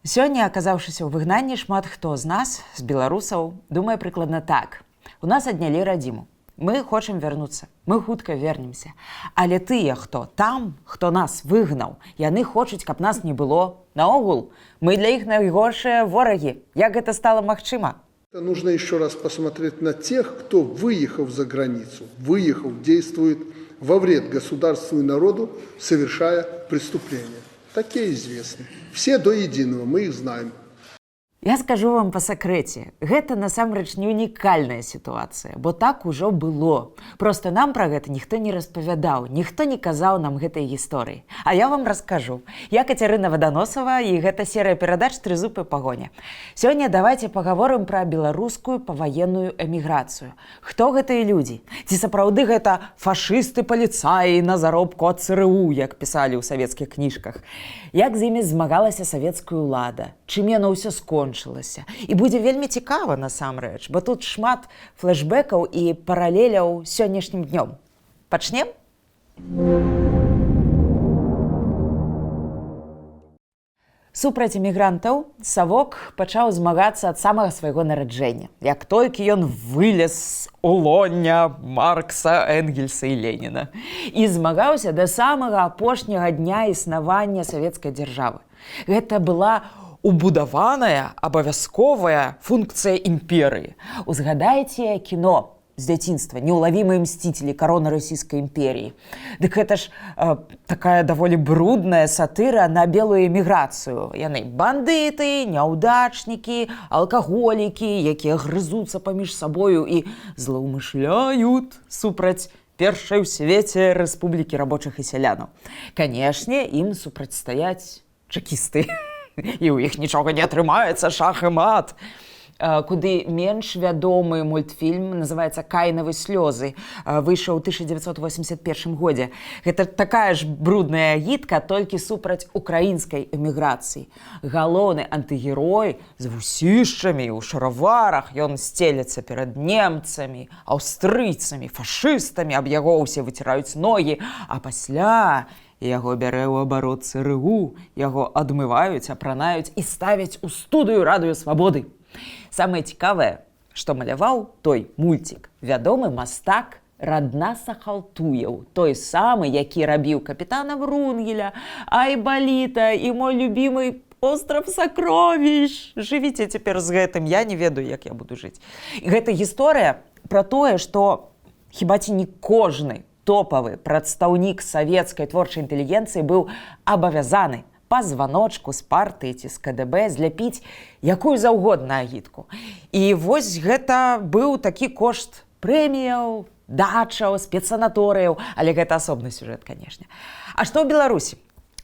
Сёння, аказаўшыся ў выгнанні, шмат хто з нас, з беларусаў, думае прыкладна так. У нас аднялі радзіму. Мы хочам вярнуцца, мы хутка вернемся. Але тыя, хто там, хто нас выгнаў, яны хочуць, каб нас не было. Наогул, мы для іх найгоршыя ворагі. Як гэта стала магчыма? Нужно еще раз посмотреть на тех, кто, выехав за границу, действует во вред государству и народу, совершая преступления. Такие известны. Все до единого, мы их знаем. Я скажу вам па сакрэце, гэта насамрэч не унікальная сітуацыя, бо так ужо было. Проста нам пра гэта ніхто не распавядаў, ніхто не казаў нам гэтай гісторыі. А я вам раскажу. Я Кацярына Ваданосава, і гэта серыя перадач «Трызуб і пагоня». Сёння давайце пагаворым пра беларускую паваенную эміграцыю. Хто гэтыя людзі? Ці сапраўды гэта фашысты-паліцаі на заробку ад ЦРУ, як пісалі ў савецкіх кніжках? Як з імі змагалася савецкая ўлада? Чым яно ўсё скончылася? І будзе вельмі цікава насамрэч, бо тут шмат флэшбэкаў і паралеляў з сённяшнім днём. Пачнем? Супраць эмігрантаў Савок пачаў змагацца ад самага свайго нараджэння. Як толькі ён вылез у лоня Маркса, Энгельса і Леніна. І змагаўся да самага апошняга дня існавання савецкай дзяржавы. Гэта была убудаваная, абавязковая функцыя імперыі. Узгадайце кіно з дзяцінства «Неуловимые мстители. Корона Российской империи». Дык гэта ж такая даволі брудная сатыра на белую эміграцыю. Яны бандыты, няўдачнікі, алкаголікі, якія грызуцца паміж сабою і злоўмышляюць супраць першай у свеце рэспублікі рабочых і сялянаў. Канешне, ім супрацьстаяць чэкісты. І ў іх нічога не атрымаецца, шах і мат. Куды менш вядомы мультфільм называецца «Каінавы слёзы», выйшаў у 1981 годзе. Гэта такая ж брудная агітка, толькі супраць украінскай эміграцыі. Галоўны антыгерой з вусішчамі ў шараварах, ён сцелецца перад немцамі, аўстрыйцамі, фашыстамі, аб яго ўсе выціраюць ногі, а пасля яго бярэ ў абарот ЦРУ, яго адмываюць, апранаюць і ставяць у студыю «Радыё Свабоды». Самае цікавае, што маляваў той мульцік вядомы мастак Радна Сахалтуеў, той самы, які рабіў капітана Врунгеля, Айбаліта і мой любімы «Остров сакровищ». Жывіце цяпер з гэтым, я не ведаю, як я буду жыць. І гэта гісторыя пра тое, што хіба ці не кожны топавы прадстаўнік савецкай творчай інтэлігенцыі быў абавязаны па званочку з партыі ці з КДБ зляпіць якую заўгодна агітку. І вось гэта быў такі кошт прэміяў, дачаў, спецсанаторыяў, але гэта асобны сюжэт, канешне. А што ў Беларусі?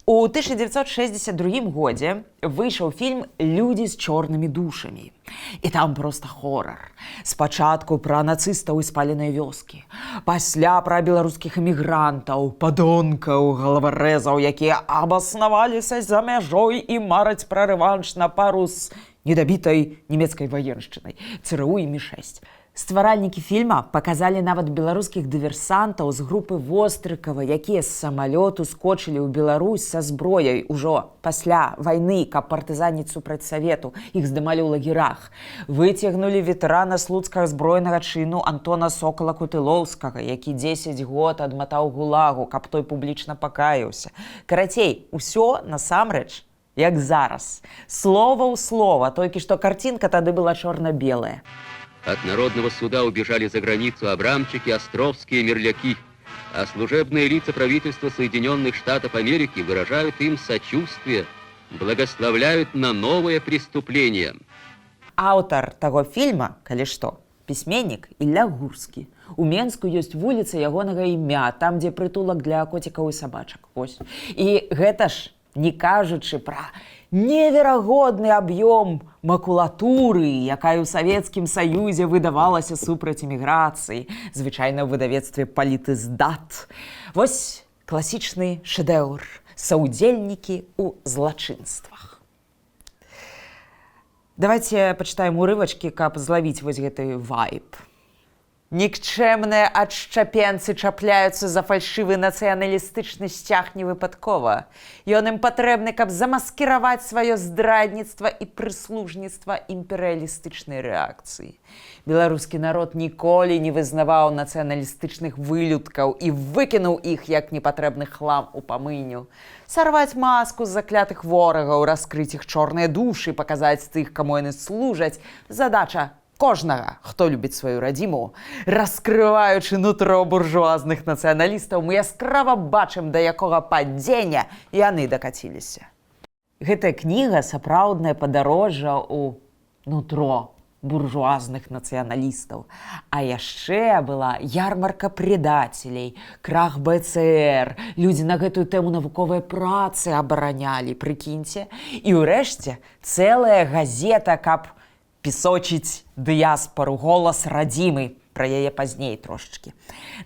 У 1962 годзе выйшаў фільм «Людзі з чорнымі душамі». І там проста хорар. Спачатку пра нацыстаў і спаленыя вёскі. Пасля пра беларускіх эмігрантаў, падонкаў, галаварэзаў, якія абаснаваліся за мяжой і мараць пра рэванш на пару з недабітай нямецкай ваеншчынай. ЦРУ і Мі-6. Стваральнікі фільма паказалі нават беларускіх дыверсантаў з групы Вострыкава, якія з самалёту скочылі ў Беларусь са зброяй ужо пасля вайны, каб партызаніць супраць Савету. Іх здымалі ў лагерах. Выцягнулі ветэрана слуцкага збройнага чыну Антона Сокала-Кутылоўскага, які 10 год адматаў гулагу, каб той публічна пакаяўся. Карацей, усё насамрэч як зараз. Слова ў слова, толькі што картинка тады была чорна-белая. От народного суда убежали за границу Абрамчики, Островские, Мерляки, а служебные лица правительства Соединенных Штатов Америки выражают им сочувствие, благословляют на новое преступление. Аўтар таго фільма, калі што, пісьменнік Ілля Гурскі. У Менску ёсць вуліца ягонага імя, там, дзе прытулак для коцікаў і сабачак. Ось. І гэта ж не кажучы пра неверагодны аб'ём макулатуры, якая ў Савецкім Саюзе выдавалася супраць эміграцыі, звычайна ў выдавецтве «Палітыздат». Вось класічны шэдэўр «Саўдзельнікі ў злачынствах». Давайце пачытаем урывачкі, каб злавіць вось гэты вайб. Нікчэмныя адшчапенцы чапляюцца за фальшывы нацыяналістычны сцяг невыпадкова. Ён ім патрэбны, каб замаскіраваць сваё здрадніцтва і прыслужніцтва імперыялістычнай рэакцыі. Беларускі народ ніколі не вызнаваў нацыяналістычных вылюдкаў і выкінуў іх як непатрэбны хлам у памыйню. Сарваць маску з заклятых ворагаў, раскрыць іх чорныя душы, паказаць тых, каму яны служаць – задача кожнага, хто любіць сваю радзіму. Раскрываючы нутро буржуазных нацыяналістаў, мы яскрава бачым, да якога падзення яны дакаціліся. Гэтая кніга – сапраўднае падарожжа ў нутро буржуазных нацыяналістаў. А яшчэ была ярмарка предателей, крах БЦР, людзі на гэтую тэму навуковыя працы абаранялі, прыкіньце. І ўрэшце цэлая газета, каб пісочыць дыяспару, голас радзімы, пра яе пазней трошачкі.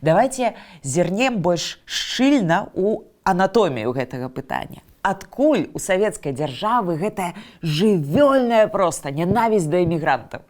Давайце зірнем больш шчыльна ў анатомію гэтага пытання. Адкуль у савецкай дзяржавы гэтая жывёльная проста нянавісць да эмігрантаў?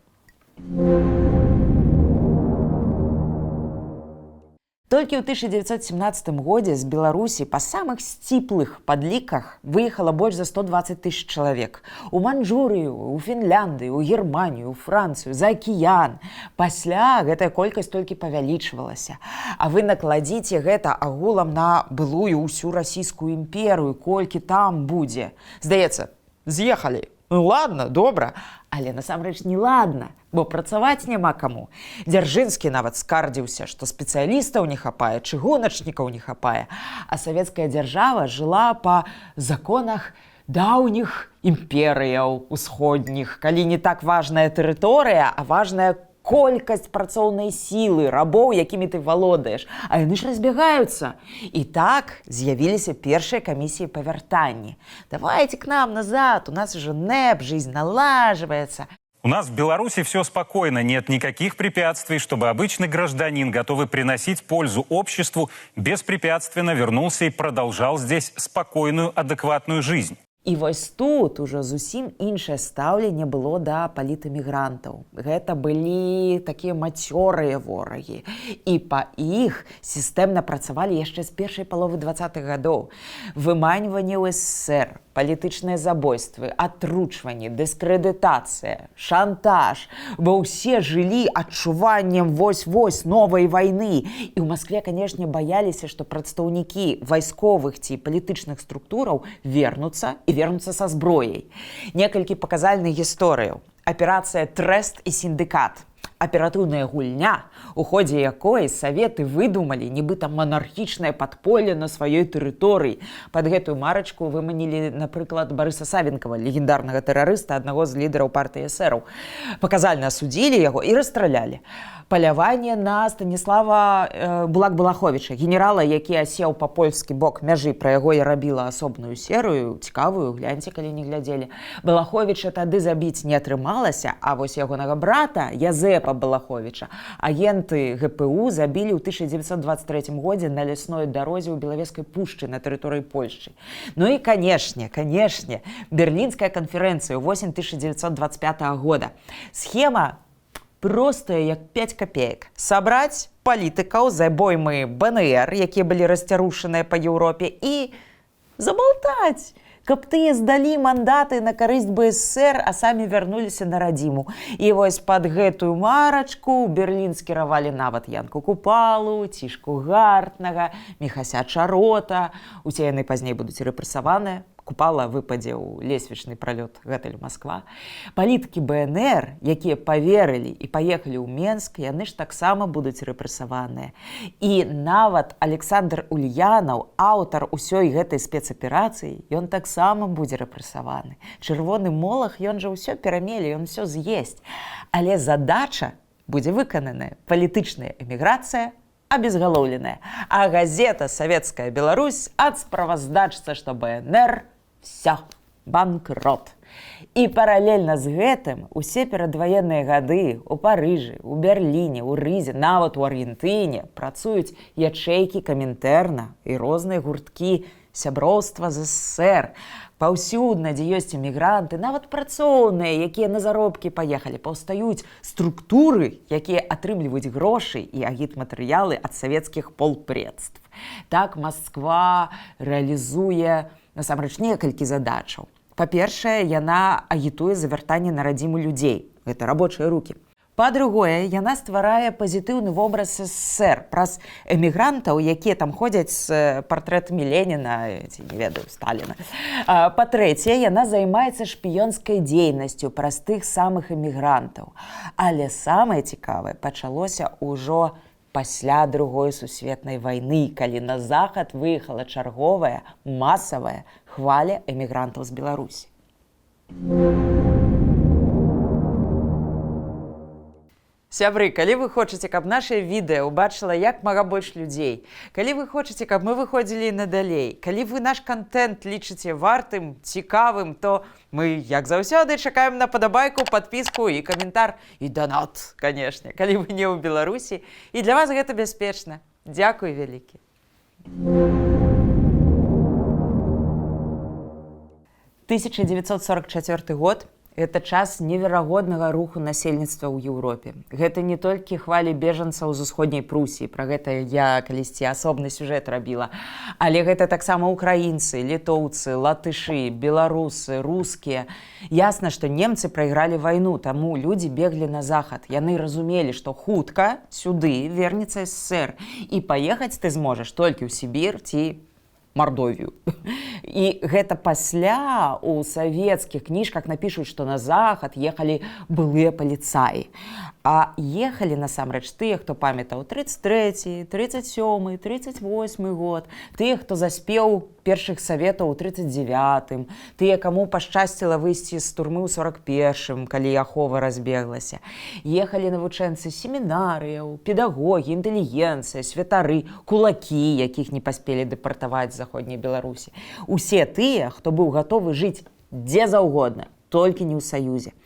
Толькі ў 1917 годзе з Беларусі па самых сціплых падліках выехала больш за 120 000 чалавек. У Манчжурыю, у Фінляндыю, у Германію, у Францыю, за акіян. Пасля гэтая колькасць толькі павялічвалася. А вы накладзіце гэта агулам на былую ўсю расійскую імперыю, колькі там будзе. Здаецца, з'ехалі. Ну ладно, добра. Але насамрэч не ладна, бо працаваць няма каму. Дзяржынскі нават скардзіўся, што спецыялістаў не хапае, чыгуначнікаў не хапае. А савецкая дзяржава жыла па законах даўніх імперыяў усходніх, калі не так важная тэрыторыя, а важная колькасць працоўнай сілы, рабоў, якімі ты валодаеш. А яны ж разбегаюцца. І так з'явіліся першыя камісіі па вяртанні. Давайте к нам назад, у нас уже НЭП, жизнь налаживается. У нас в Беларуси все спокойно, нет никаких препятствий, чтобы обычный гражданин, готовый приносить пользу обществу, беспрепятственно вернулся и продолжал здесь спокойную, адекватную жизнь. І вось тут ужо зусім іншае стаўленне было да палітэмігрантаў. Гэта былі такія мацёрыя ворагі. І па іх сістэмна працавалі яшчэ з першай паловы 20-х гадоў. Выманьванне ў СССР, палітычныя забойствы, атручванні, дыскрэдытацыя, шантаж. Бо ўсе жылі адчуваннем вось-вось новай вайны. І ў Маскве, канешне, баяліся, што прадстаўнікі вайсковых ці палітычных структураў вернуцца і вернуцца са зброяй. Некалькі паказальных гісторыяў. Аперацыя «Трэст» і «Сіндыкат». Аператыўная гульня, у ходзе якой саветы выдумалі нібыта манархічнае падполле на сваёй тэрыторыі. Пад гэтую марачку выманілі, напрыклад, Барыса Савенкава, легендарнага тэрарыста, аднаго з лідараў партыі эсэраў. Паказальна асудзілі яго і расстралялі. Паляванне на Станіслава Булак-Балаховіча, генерала, які асеў па польскі бок мяжы. Пра яго я рабіла асобную серыю, цікавую, гляньце, калі не глядзелі. Балаховіча тады забіць не атрымалася, а вось ягонага брата, Язэпа Балаховіча, агенты ГПУ забілі ў 1923 годзе на лясной дарозе ў Белавежскай пушчы на тэрыторыі Польшчы. Ну і, канешне, Берлінская канферэнцыя восень 1925 года. Схема простая, як 5 копеек. Сабраць палітыкаў з абоймы БНР, якія былі расцярушаныя па Еўропе, і забалтаць, каб тыя здалі мандаты на карысць БСР, а самі вярнуліся на радзіму. І вось пад гэтую марачку ў Берлін скіравалі нават Янку Купалу, Цішку Гартнага, Міхася Чарота. Усе яны пазней будуць рэпрэсаваныя. Купала выпадзе ў лесвічны пралёт гатэлю Масква. Палітыкі БНР, якія паверылі і паехалі ў Менск, яны ж таксама будуць рэпрэсаваныя. І нават Александр Ульянаў, аўтар усёй гэтай спецаперацыі, ён таксама будзе рэпрэсаваны. Чырвоны молах, ён жа ўсё перамелі, ён усё з'есць. Але задача будзе выкананая. Палітычная эміграцыя абезгалоўленая. А газета «Советская Беларусь» ад справаздачца, што БНР всё, банкрот. І паралельна з гэтым усе перадваенныя гады ў Парыжы, у Берліне, у Рызе, нават у Аргентыне працуюць ячэйкі Камінтэрна і розныя гурткі сяброўства з СССР. Паўсюдна, дзе ёсць эмігранты, нават працоўныя, якія на заробкі паехалі, паўстаюць структуры, якія атрымліваюць грошы і агітматэрыялы ад савецкіх полпредств. Так Масква рэалізуе насамрэч некалькі задачаў. Па-першае, яна агітуе за вяртанне на радзіму людзей. Гэта рабочыя рукі. Па-другое, яна стварае пазітыўны вобраз СССР праз эмігрантаў, якія там ходзяць з партрэтамі Леніна, ці, не ведаю, Сталіна. Па-трэцяе, яна займаецца шпіёнскай дзейнасцю праз тых самых эмігрантаў. Але самае цікавае пачалося ўжо пасля Другой сусветнай вайны, калі на захад выехала чарговая масавая хваля эмігрантаў з Беларусі. Сябры, калі вы хочаце, каб наше відэа ўбачыла як мага больш людзей, калі вы хочаце, каб мы выходзілі надалей, калі вы наш контент лічыце вартым, цікавым, то мы, як заўсёды, чакаем на падабайку, падпіску і каментар, і донат, канешне, калі вы не ў Беларусі. І для вас гэта бяспечна. Дзякуй вялікі. 1944 год – это час неверагоднага руху насельніцтва ў Еўропе. Гэта не толькі хвалі бежанцаў з усходняй Прусіі, пра гэта я калісьці асобны сюжэт рабіла, але гэта таксама украінцы, літоўцы, латышы, беларусы, рускія. Ясна, што немцы прайгралі вайну, таму людзі беглі на захад. Яны разумелі, што хутка сюды вернецца СССР, і паехаць ты зможаш толькі ў Сібір ці Мардовію. І гэта пасля у савецкіх кніжках напішуць, што на захад ехалі былыя паліцаі. А ехалі насамрэч тыя, хто памятаў 33, 37, 38 год, тыя, хто заспеў першых саветаў у 39-м, тыя, каму пашчасціла выйсці з турмы ў 41-м, калі ахова разбеглася. Ехалі навучэнцы семінарыяў, педагогі, інтэлігенцыя, святары, кулакі, якіх не паспелі дэпартаваць з заходняй Беларусі. Усе тыя, хто быў гатовы жыць дзе заўгодна, толькі не ў Саюзе.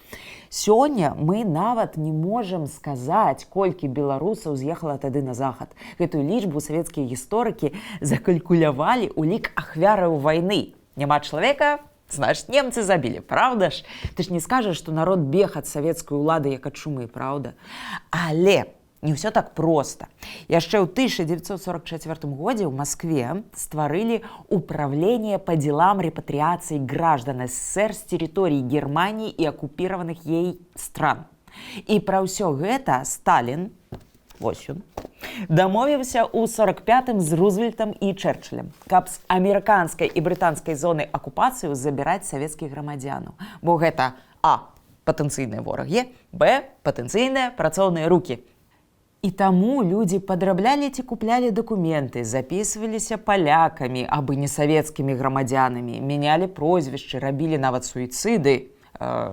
Сёння мы нават не можам сказаць, колькі беларусаў з'ехала тады на захад. Гэтую лічбу савецкія гісторыкі закалькулявалі ў лік ахвяраў вайны. Няма чалавека, значыць, немцы забілі, правда ж? Ты ж не скажаш, што народ бег ад савецкай улады як ад чумы, правда? Але не ўсё так проста. Яшчэ ў 1944 годзе ў Маскве стварылі управление по делам репатриации граждан СССР з тэрыторый Германии і акупіраваных ей стран. І пра ўсё гэта Сталін, вось ён, дамовіўся ў 45-м з Рузвельтам і Чэрчылем, каб з амерыканскай і брытанскай зоны акупацыі забіраць савецкіх грамадзянаў. Бо гэта А. Патэнцыйныя ворагі, Б. Патэнцыйныя працоўныя рукі. І таму людзі падраблялі ці куплялі дакументы, запісваліся палякамі, абы не савецкімі грамадзянамі, мянялі прозвішчы, рабілі нават суіцыды,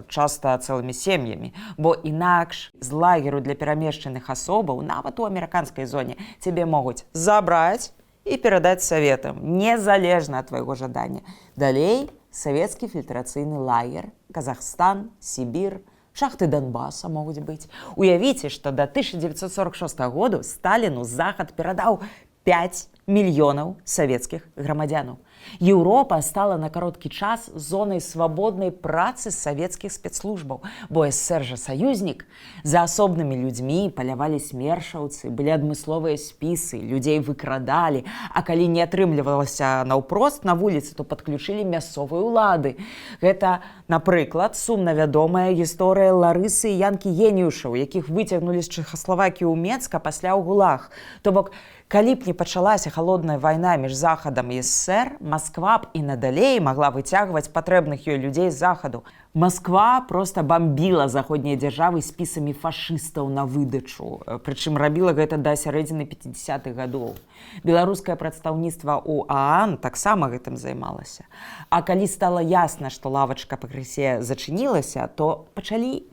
часта цэлымі сем'ямі. Бо інакш з лагеру для перамешчаных асобаў, нават у амерыканскай зоне, цябе могуць забраць і перадаць саветам, незалежна ад твайго жадання. Далей савецкі фільтрацыйны лагер, Казахстан, Сібір, шахты Донбаса могуць быць. Уявіце, што да 1946 году Сталіну захад перадаў 5 мільёнаў савецкіх грамадзянаў. Еўропа стала на кароткі час зонай свабоднай працы савецкіх спецслужбаў, бо СССР жа саюзнік. За асобнымі людзьмі палявалі смершаўцы, былі адмысловыя спісы, людзей выкрадалі, а калі не атрымлівалася наўпрост на вуліцы, то падключылі мясцовыя ўлады. Гэта, напрыклад, сумна вядомая гісторыя Ларысы і Янкі Геніюшаў, якіх выцягнулі з Чэхаславакіі ў Мецка пасля ў ГУЛАГ. То бок, калі б не пачалася халодная вайна між Захадам і СССР, Масква б і надалей магла выцягваць патрэбных ёй людзей з захаду. Масква проста бамбіла заходнія дзяржавы спісамі фашыстаў на выдачу. Прычым рабіла гэта да сярэдзіны 50-х гадоў. Беларускае прадстаўніцтва ў ААН таксама гэтым займалася. А калі стала ясна, што лавачка пакрысе зачынілася, то пачалі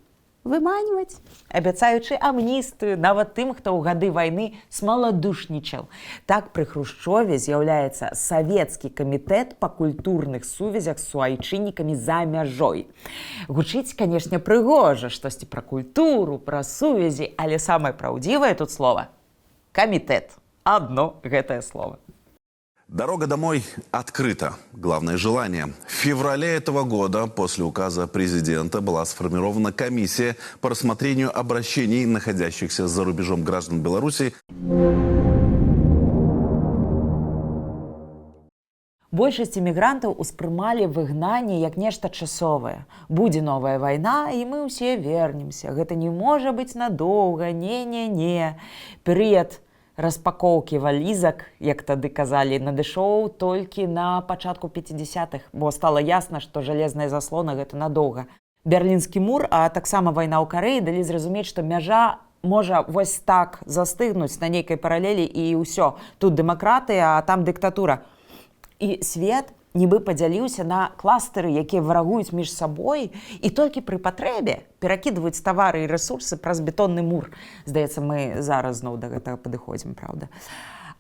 выманіваць, абяцаючы амністыю нават тым, хто ў гады вайны смаладушнічаў. Так пры Хрушчове з'яўляецца Савецкі камітэт па культурных сувязях з суайчыннікамі за мяжой. Гучыць, канешне, прыгожа, штосьці пра культуру, пра сувязі, але самае праўдзівае тут слова – камітэт. Адно гэтае слова. Дорога домой открыта. Главное желание. В феврале этого года после указа президента была сформирована комиссия по рассмотрению обращений находящихся за рубежом граждан Беларуси. Большасць імігрантаў успрымалі выгнанне як нешта часовае. Будзе новая вайна, і мы ўсе вернемся. Гэта не можа быць надоўга, не. Перыяд распакоўкі валізак, як тады казалі, надышоў толькі на пачатку 50-х, бо стала ясна, што жалезная заслона гэта надоўга. Берлінскі мур, а таксама вайна ў Карэі далі зразумець, што мяжа можа вось так застыгнуць на нейкай паралелі і ўсё. Тут дэмакратыя, а там дыктатура. І свет нібы падзяліўся на кластары, якія варагуюць між сабой і толькі пры патрэбе перакідваюць тавары і рэсурсы праз бетонны мур. Здаецца, мы зараз зноў да гэтага падыходзім, праўда.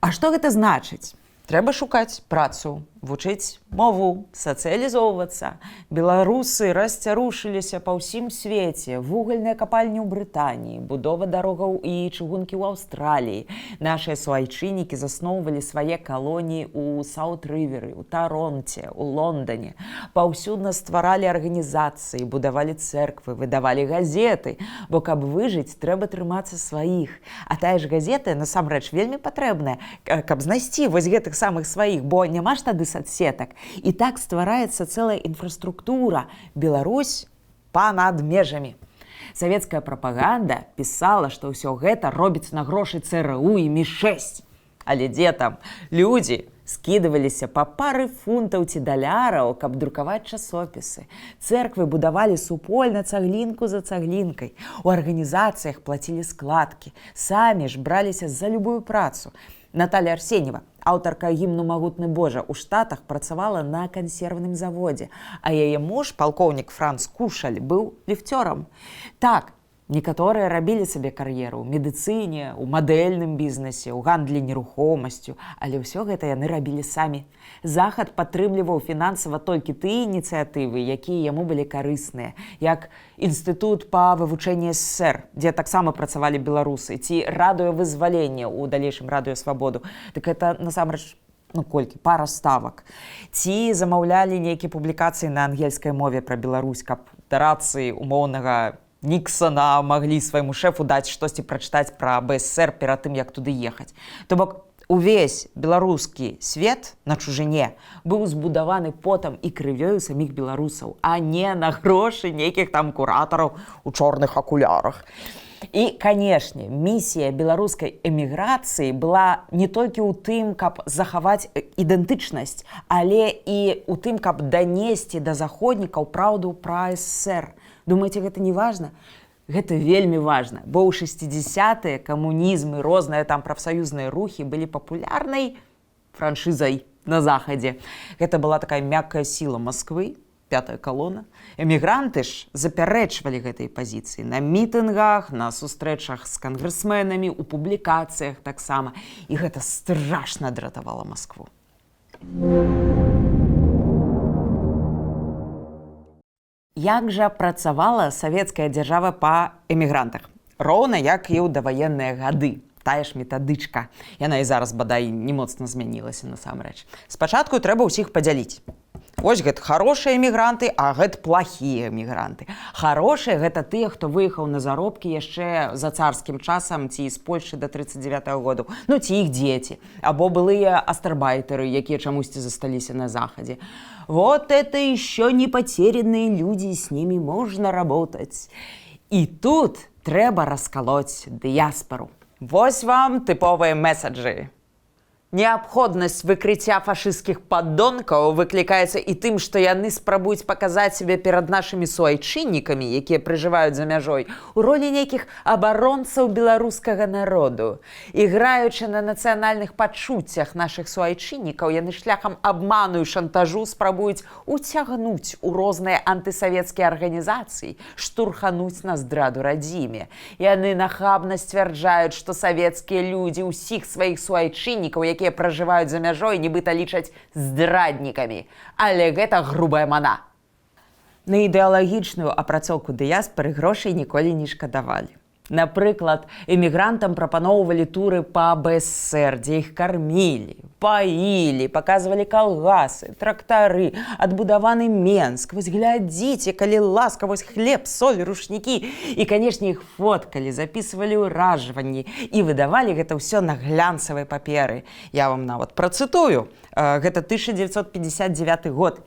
А што гэта значыць? Трэба шукаць працу, вучыць мову, сацыялізоўвацца. Беларусы расцярушыліся па ўсім свеце. Вугальныя капальні ў Брытаніі, будова дарогаў і чыгункі ў Аўстраліі. Нашыя суайчыннікі засноўвалі свае калоніі ў Саут-Рыверы, у Таронце, у Лондане. Паўсюдна стваралі арганізацыі, будавалі цэрквы, выдавалі газеты. Бо каб выжыць, трэба трымацца сваіх. А тая ж газета, насамрэч, вельмі патрэбная, каб знайсці вось гэтых самых сваіх, бо няма ж тады соцсетак. І так ствараецца цэлая інфраструктура. Беларусь па-над межамі. Савецкая прапаганда пісала, што ўсё гэта робіць на грошы ЦРУ і Мі-6. Але дзе там? Людзі скідываліся па пары фунтаў ці даляраў, каб друкаваць часопісы. Цэрквы будавалі супольна цаглінку за цаглінкай. У арганізацыях плацілі складкі. Самі ж браліся за любую працу. Наталья Арсеньева, аўтарка гімну «Магутны Божа», у Штатах працавала на кансервным заводзе, а яе муж, палкоўнік Франц Кушаль, быў ліфцёрам. Так, некаторыя рабілі сабе кар'еру ў медыцыне, у мадэльным бізнесе, у гандлі нерухомасцю, але ўсё гэта яны рабілі самі. Захад падтрымліваў фінансава толькі тыя ініцыятывы, якія яму былі карысныя, як Інстытут па вывучэнні СССР, дзе таксама працавалі беларусы, ці радыёвызваленне ў далейшым радыёсвабоду. Так это, насамрэч, колькі? Пара ставак. Ці замаўлялі нейкія публікацыі на ангельскай мове пра Беларусь, каб дарацыі умоўнага Ніксона маглі свайму шэфу даць штосьці прачытаць пра БСР перад тым, як туды ехаць. То бок, увесь беларускі свет на чужыне быў збудаваны потам і крывёю саміх беларусаў, а не на грошы нейкіх там куратараў у чорных акулярах. І, канешне, місія беларускай эміграцыі была не толькі ў тым, каб захаваць ідэнтычнасць, але і ў тым, каб данесці да заходнікаў праўду пра СССР. Думаеце, гэта не важна? Гэта вельмі важна, бо ў 60-е камунізм і розныя там прафсаюзныя рухі былі папулярнай франшызай на Захадзе. Гэта была такая мяккая сіла Масквы, пятая калона. Эмігранты ж запярэчвалі гэтай пазіцыі на мітынгах, на сустрэчах з кангрэсменамі, у публікацыях таксама. І гэта страшна дратавала Маскву. Як жа працавала савецкая дзяржава па эмігрантах? Роўна як і ў даваенныя гады. Тая ж метадычка. Яна і зараз, бадай, не моцна змянілася насамрэч. Спачатку трэба ўсіх падзяліць. Вось гэта хорошыя эмігранты, а гэта плохія эмігранты. Хорошыя гэта тыя, хто выехаў на заробкі яшчэ за царскім часам ці з Польшы да 39-го году. Ну, ці іх дзеці. Або былыя астарбайтары, якія чамусьці засталіся на Захадзе. Вот это еще не потерянные люди, с ними можно работать. И тут трэба расколоть дыяспору. Вось вам тыповыя месаджы. Неабходнасць выкрыцця фашысцкіх падонкаў выклікаецца і тым, што яны спрабуюць паказаць сябе перад нашымі суайчыннікамі, якія пражываюць за мяжой, у ролі нейкіх абаронцаў беларускага народу. Іграючы на нацыянальных пачуццях нашых суайчыннікаў, яны шляхам абману і шантажу спрабуюць уцягнуць у розныя антысавецкія арганізацыі, штурхануць на здраду радзіме. Яны нахабна сцвярджаюць, што савецкія людзі ўсіх сваіх суайчыннікаў, якія пражываюць за мяжой, нібыта лічаць здраднікамі. Але гэта грубая мана. На ідэалагічную апрацоўку дыяспары грошай ніколі не шкадавалі. Напрыклад, эмігрантам прапаноўвалі туры па БСР, дзе іх кармілі, паілі, паказвалі калгасы, трактары, адбудаваны Менск. Вось глядзіце, калі ласка, вось хлеб, соль, рушнікі. І, канешне, іх фоткалі, запісвалі ўражванні і выдавалі гэта ўсё на глянцавай паперы. Я вам нават працытую. Гэта 1959 год.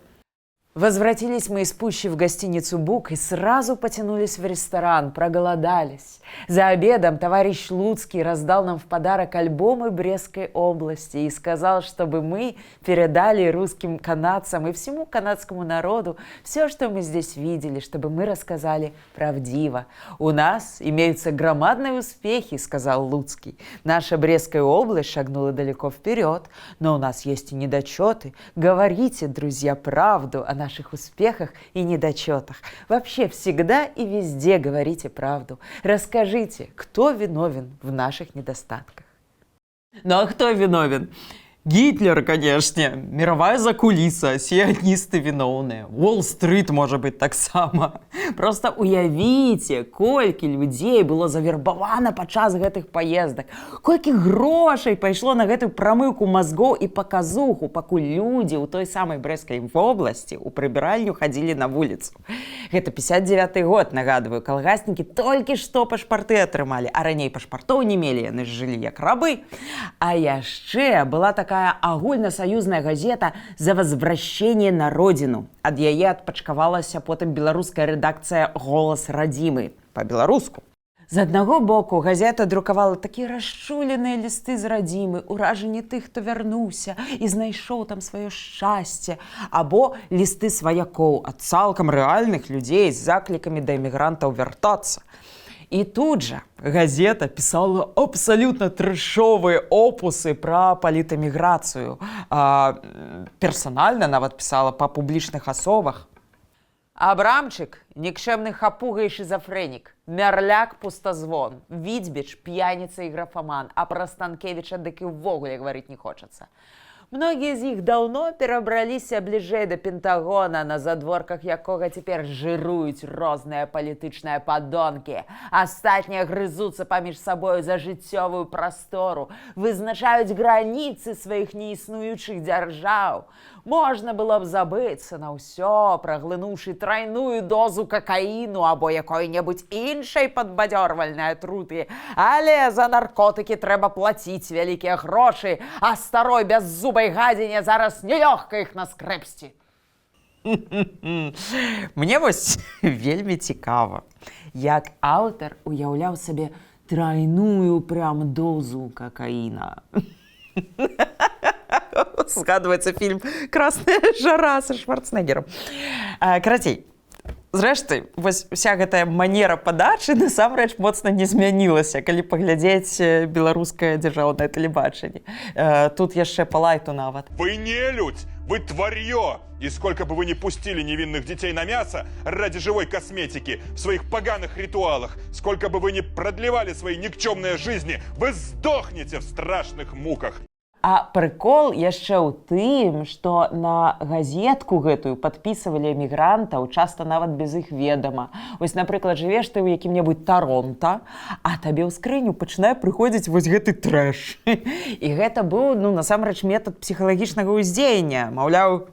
Возвратились мы из пущи в гостиницу «Бук» и сразу потянулись в ресторан, проголодались. За обедом товарищ Луцкий раздал нам в подарок альбомы Брестской области и сказал, чтобы мы передали русским канадцам и всему канадскому народу все, что мы здесь видели, чтобы мы рассказали правдиво. «У нас имеются громадные успехи», — сказал Луцкий. «Наша Брестская область шагнула далеко вперед, но у нас есть и недочеты. Говорите, друзья, правду о наших успехах и недочетах. Вообще всегда и везде говорите правду. Расскажите, кто виновен в наших недостатках». Ну а кто виновен? Гитлер, конечно, мировая закуліса, сіяністы віноўныя, Уолл-стрит, можа быць, таксама. Просто уявіце, колькі людзей было завербавана падчас гэтых паездак, колькі грошай пайшло на гэтую прамыўку мазгоў і паказуху, пакуль людзі ў той самай Брэсцкай вобласці ў прыбіральню хадзілі на вуліцу. Гэта 59 год, нагадваю, калгаснікі толькі што пашпарты атрымалі, а раней пашпартоў не мелі, яны ж жылі як рабы. А яшчэ была такая агульнасаюзная газета «За возвращение на родину». Ад яе адпачкавалася потым беларуская рэдакцыя «Голас радзімы» па-беларуску. З аднаго боку газета друкавала такія расчуленыя лісты з радзімы, уражанні тых, хто вярнуўся і знайшоў там сваё шчасце, або лісты сваякоў ад цалкам рэальных людзей з заклікамі да эмігрантаў вяртацца. И тут же газета писала абсолютно трэшовые опусы про политэміграцыю. Персонально нават писала по публічных асобах. Абрамчык – нікчэмны хапуга і шизофренік, Мярляк – пустазвон, Відзьбіч – п'яніца і графаман, а пра Станкевіча дык і ўвогуле гаварыць не хочацца. Многие из них давно перебрались ближе до Пентагона, на задворках якога теперь жируют разные политичные подонки. Астатние грызутся поміж собой за жыццёвую простору, вызначают границы своих неіснуючых держав. Можно было б забыться на ўсё, праглынуўшы тройную дозу кокаину або якой-небудзь іншай падбадзёрвальнай атруты. Але за наркотыкі трэба плаціць вялікія грошы, а старой бяззубай гадзіне зараз нелёгка іх наскрэпсці. Мне вось вельмі цікава, як аўтар уяўляў сабе тройную прям дозу кокаина. Згадваецца фільм «Красная жара» са Шварценеггером. Карацей, зрэшты, вось уся гэтая манера падачы насамрэч моцна не змянілася, калі паглядзець беларускае дзяржаўнае тэлебачанне. Тут яшчэ па лайту нават. Вы нелюдь, вы тварьё! И сколько бы вы ни пустили невинных детей на мясо ради живой косметики в своих поганых ритуалах, сколько бы вы ни продлевали свои никчемные жизни, вы сдохнете в страшных муках. А прыкол яшчэ ў тым, што на газетку гэтую падпісывалі эмігрантаў, часта нават без іх ведама. Вось, напрыклад, жывеш ты ў якім-небудзь Таронта, а табе ў скрыню пачынае прыходзіць вось гэты трэш. І гэта быў, насамрэч, метад псіхалагічнага ўздзеяння. Маўляў,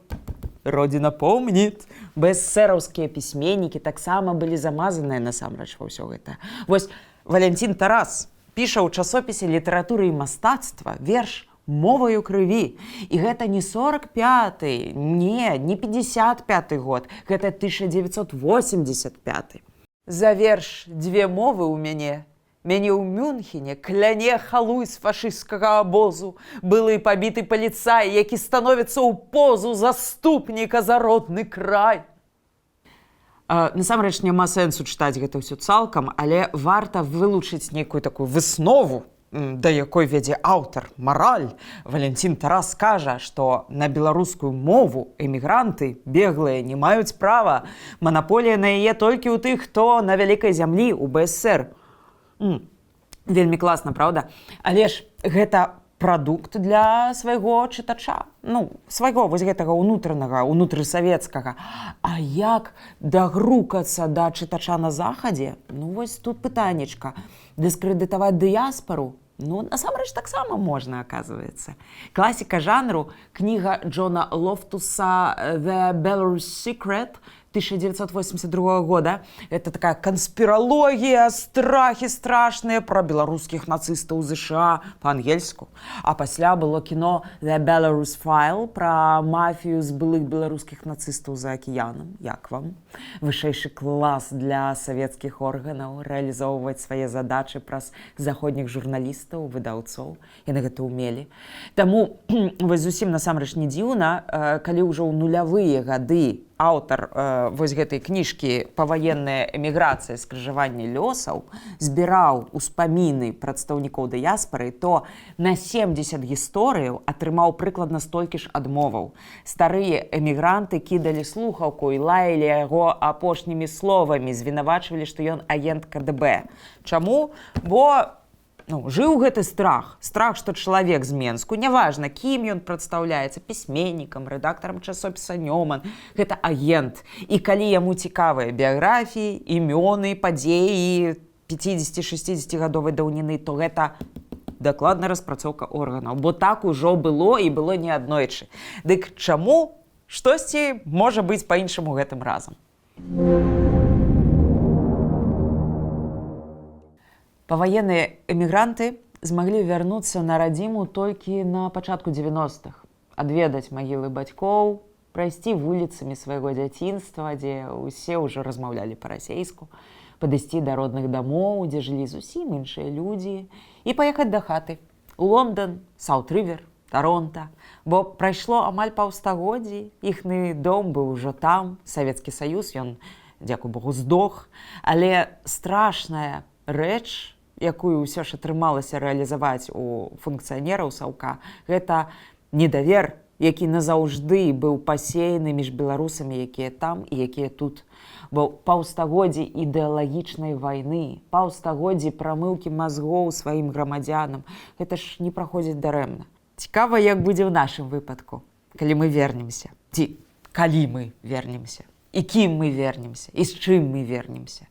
родина помнит. Бэсцэраўскія пісьменнікі таксама былі замазаныя насамрэч ва ўсё гэта. Вось Валянцін Тарас піша ў часопісе «Літаратура і мастацтва» верш «Моваю крыві». І гэта не 45-й, не 55-й год, гэта 1985. За верш «Две мовы ў мяне». Мяне ў Мюнхене кляне халуй з фашысцкага абозу, былы пабіты паліцай, які становіцца ў позу заступніка за родны край. Насамрэч няма сэнсу чытаць гэта ўсё цалкам, але варта вылучыць нейкую такую выснову, да якой вядзе аўтар, мараль. Валянцін Тарас кажа, што на беларускую мову эмігранты беглыя не маюць права. Манаполія на яе толькі ў тых, хто на вялікай зямлі ў БСР. Вельмі класна, праўда? Але ж гэта прадукт для свайго чытача. Ну, свайго вось гэтага ўнутранага, унутрысавецкага. А як дагрукацца да чытача на захадзе? Ну, вось тут пытанечка. Дыскрэдытаваць дыяспару? Ну, насамрэч таксама можна, аказваецца. Класіка жанру, кніга Джона Лофтуса «The Belarus Secret» 1982 года. Это такая конспирология, страхи страшные про белорусских нацистов США по-ангельску. А пасля было кино «The Belarus File» про мафию з былых белорусских нацистов за океаном. Як вам? Вышэйшы класс для советских органов реализовывать свои задачи праз заходніх журналістаў, выдаўцоў. Яны гэта умелі. Таму вось зусім насамрэч не дзіўна, калі ўжо ў нулявыя гады аўтар вось гэтай кніжкі «Паваенная эміграцыя. Скрыжаванне лёсаў» збіраў успаміны прадстаўнікоў дыяспары, то на 70 гісторыяў атрымаў прыкладна столькі ж адмоваў. Старыя эмігранты кідалі слухаўку і лаялі яго апошнімі словамі, звінавачвалі, што ён агент КДБ. Чаму? Бо жыў гэты страх, што чалавек з Менску, няважна, кім ён прадстаўляецца, пісьменнікам, рэдактарам часопіса «Нёман», гэта агент. І калі яму цікавыя біяграфіі, імёны, падзеі 50-60гадовай даўніны, то гэта дакладная распрацоўка органаў. Бо так ужо было і было не аднойчы. Дык чаму штосьці можа быць па-іншаму гэтым разам? Паваенныя эмігранты змаглі вярнуцца на радзіму толькі на пачатку 90-х, адведаць магілы бацькоў, прайсці вуліцамі свайго дзяцінства, дзе ўсе ўжо размаўлялі па-расейску, падысці да родных дамоў, дзе жылі зусім іншыя людзі, і паехаць да хаты у Лондан, Саут-Рывер, Таронта. Бо прайшло амаль паўстагоддзі, іхны дом быў ужо там, Савецкі Саюз, ён, дзякуй Богу, здох, але страшная рэч, якую ўсё ж атрымалася рэалізаваць у функцыянераў Саўка, гэта недавер, які назаўжды быў пасеяны між беларусамі, якія там і якія тут. Бо паўстагоддзі ідэалагічнай вайны, паўстагоддзі прамыўкі мазгоў сваім грамадзянам, гэта ж не праходзіць дарэмна. Цікава, як будзе ў нашым выпадку, калі мы вернемся. Ці калі мы вернемся, і кім мы вернемся, і з чым мы вернемся.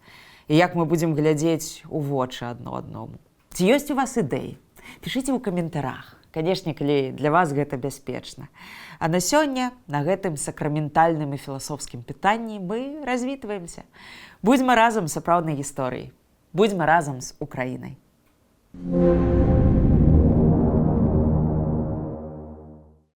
І як мы будзем глядзець у вочы адно адному. Ці ёсць у вас ідэі? Пішыце ў каментарах. Канешне, калі для вас гэта бяспечна. А на сёння, на гэтым сакраментальным і філасофскім пытанні мы развітваемся. Будзьма разам з сапраўднай гісторыяй. Будзьма разам з Украінай.